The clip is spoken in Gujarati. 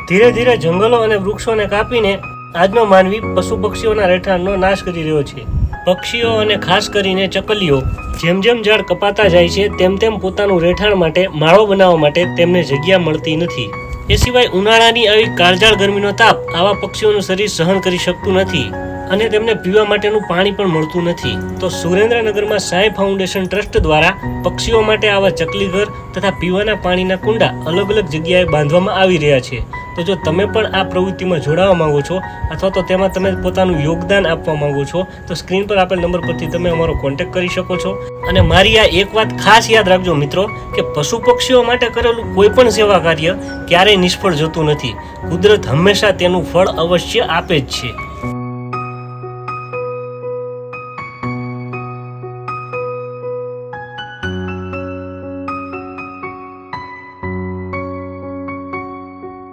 ધીરે ધીરે જંગલો અને વૃક્ષોને કાપીને આજનો માનવી પશુ પક્ષીઓના રહેઠાણનો નાશ કરી રહ્યો છે. પક્ષીઓ અને ખાસ કરીને ચકલીઓ જેમ જેમ ઝાડ કપાતા જાય છે તેમ તેમ પોતાનું રહેઠાણ માટે માળો બનાવવા માટે તેમને જગ્યા મળતી નથી. એ સિવાય ઉનાળાની આવી કાળઝાળ ગરમીનો તાપ આવા પક્ષીઓનું શરીર સહન કરી શકતું નથી અને તેમને પીવા માટેનું પાણી પણ મળતું નથી. તો સુરેન્દ્રનગરમાં સાંઈ ફાઉન્ડેશન ટ્રસ્ટ દ્વારા પક્ષીઓ માટે આવા ચકલીઘર તથા પીવાના પાણીના કુંડા અલગ અલગ જગ્યાએ બાંધવામાં આવી રહ્યા છે. તો જો તમે પણ આ પ્રવૃત્તિમાં જોડાવા માંગો છો અથવા તો તેમાં તમે પોતાનું યોગદાન આપવા માંગો છો તો સ્ક્રીન પર આપેલ નંબર પરથી તમે અમારો કોન્ટેક્ટ કરી શકો છો. અને મારી આ એક વાત ખાસ યાદ રાખજો મિત્રો કે પશુ પક્ષીઓ માટે કરેલું કોઈ પણ સેવા કાર્ય ક્યારેય નિષ્ફળ જતું નથી. કુદરત હંમેશા તેનું ફળ અવશ્ય આપે જ છે.